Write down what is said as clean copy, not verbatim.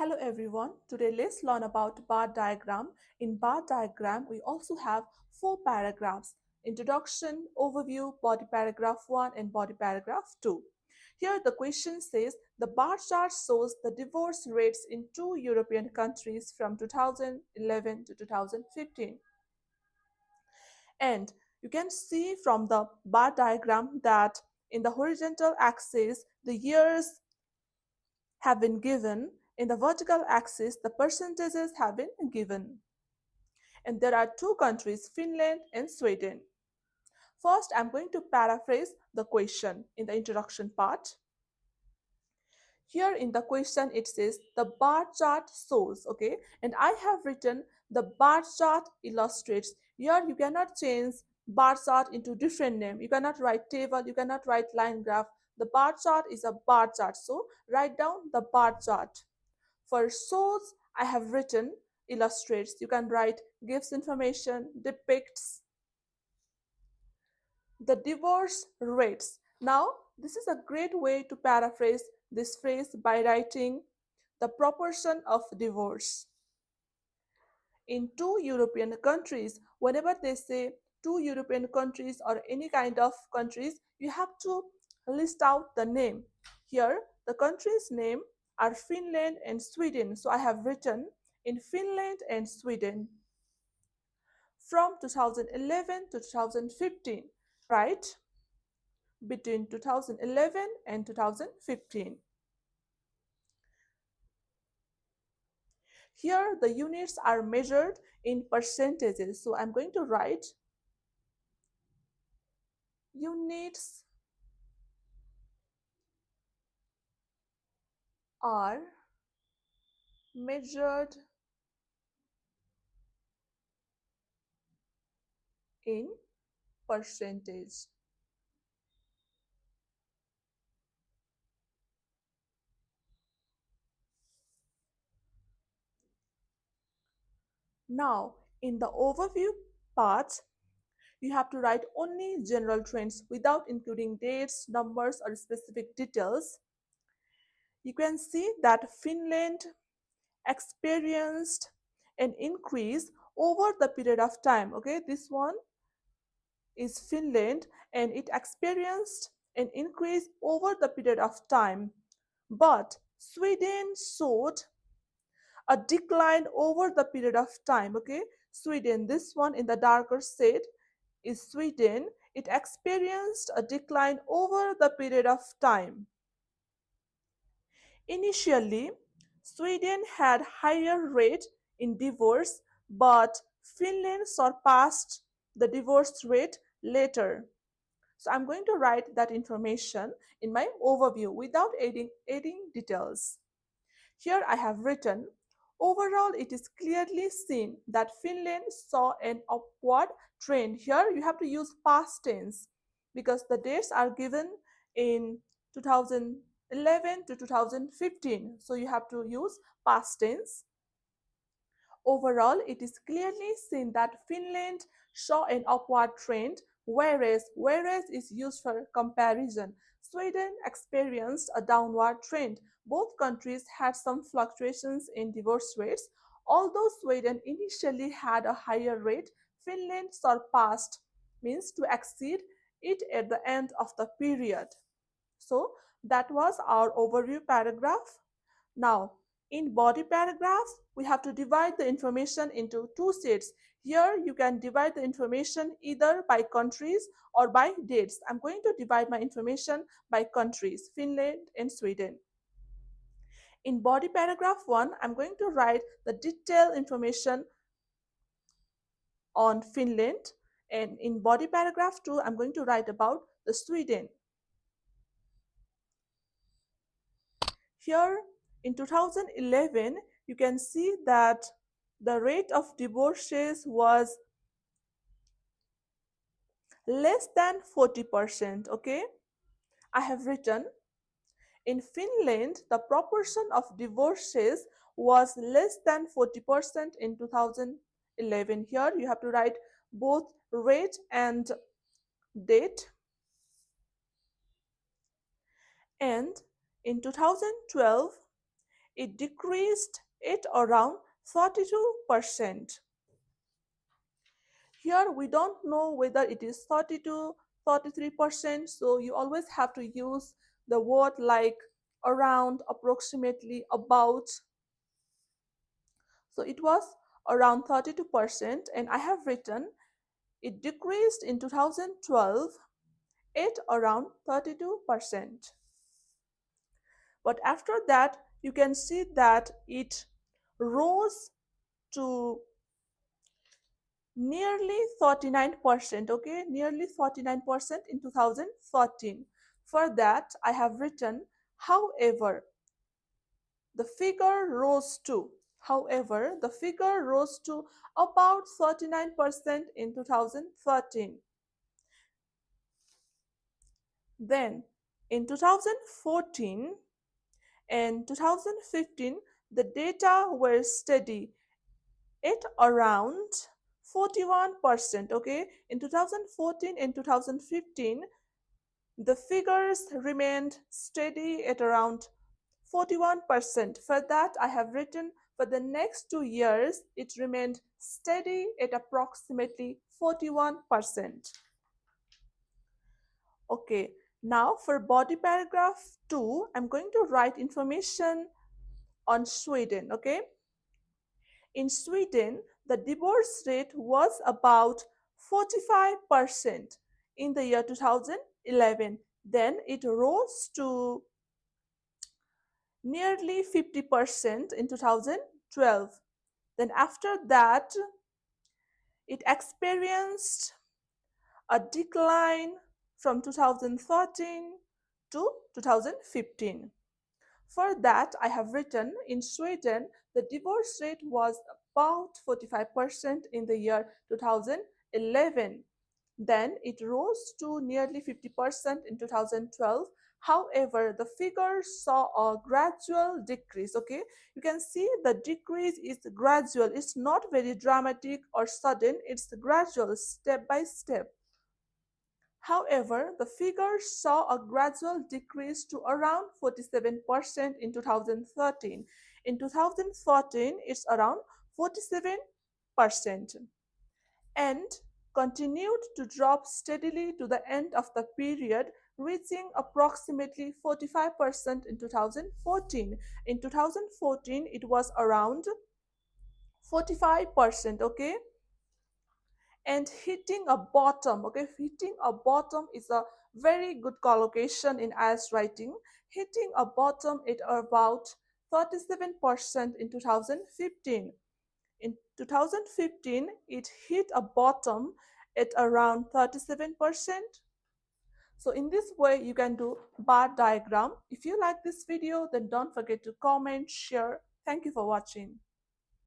Hello everyone, today let's learn about bar diagram. In bar diagram, we also have four paragraphs: introduction, overview, body paragraph 1 and body paragraph 2. Here the question says the bar chart shows the divorce rates in two European countries from 2011 to 2015. And you can see from the bar diagram that in the horizontal axis the years have been given. In the vertical axis, the percentages have been given. And there are two countries, Finland and Sweden. First, I'm going to paraphrase the question in the introduction part. Here in the question, it says the bar chart shows, okay, and I have written the bar chart illustrates. Here you cannot change bar chart into different name. You cannot write table, you cannot write line graph. The bar chart is a bar chart, so write down the bar chart. For shows, I have written illustrates. You can write gives information, depicts the divorce rates. Now, this is a great way to paraphrase this phrase by writing the proportion of divorce. In two European countries, whenever they say two European countries or any kind of countries, you have to list out the name. Here, the countries' name are Finland and Sweden. So I have written in Finland and Sweden from 2011 to 2015. Right? Between 2011 and 2015. Here the units are measured in percentages. So I'm going to write units are measured in percentage. Now, in the overview part, you have to write only general trends without including dates, numbers, or specific details. You can see that Finland experienced an increase over the period of time. Okay, this one is Finland and it experienced an increase over the period of time. But Sweden showed a decline over the period of time. Okay, Sweden, this one in the darker shade is Sweden. It experienced a decline over the period of time. Initially, Sweden had higher rate in divorce, but Finland surpassed the divorce rate later. So I'm going to write that information in my overview without adding details. Here I have written, overall it is clearly seen that Finland saw an upward trend. Here you have to use past tense because the dates are given in 2011 to 2015. So you have to use past tense. Overall, it is clearly seen that Finland saw an upward trend, whereas is used for comparison. Sweden experienced a downward trend. Both countries had some fluctuations in divorce rates. Although Sweden initially had a higher rate, Finland surpassed, means to exceed it at the end of the period. So that was our overview paragraph. Now, in body paragraphs, we have to divide the information into two sets. Here, you can divide the information either by countries or by dates. I'm going to divide my information by countries, Finland and Sweden. In body paragraph 1, I'm going to write the detailed information on Finland. And in body paragraph 2, I'm going to write about the Sweden. Here in 2011, you can see that the rate of divorces was less than 40%. Okay, I have written in Finland, the proportion of divorces was less than 40% in 2011. Here you have to write both rate and date. And in 2012, it decreased it around 32%. Here we don't know whether it is 32, 33%, so you always have to use the word like around, approximately, about. So it was around 32%, and I have written it decreased in 2012 at around 32%. But after that, you can see that it rose to nearly 39%, okay, nearly 49% in 2014. For that, I have written, however, the figure rose to, however, the figure rose to about 39% in 2013. Then, in 2014 and 2015, the data were steady at around 41%, okay. In 2014 and 2015, the figures remained steady at around 41%. For that, I have written, for the next 2 years it remained steady at approximately 41%. Okay, now for body paragraph 2, I'm going to write information on Sweden. Okay, in Sweden, the divorce rate was about 45% in the year 2011. Then it rose to nearly 50% in 2012. Then after that, it experienced a decline from 2013 to 2015. For that, I have written, in Sweden, the divorce rate was about 45% in the year 2011. Then it rose to nearly 50% in 2012. However, the figures saw a gradual decrease. Okay, you can see the decrease is gradual. It's not very dramatic or sudden, it's gradual, step by step. However, the figures saw a gradual decrease to around 47% in 2013. In 2014, it's around 47% and continued to drop steadily to the end of the period, reaching approximately 45% in 2014. In 2014, it was around 45%, okay? And hitting a bottom, okay, hitting a bottom is a very good collocation in IELTS writing. Hitting a bottom at about 37% in 2015. In 2015, it hit a bottom at around 37%. So in this way, you can do bar diagram. If you like this video, then don't forget to comment, share. Thank you for watching.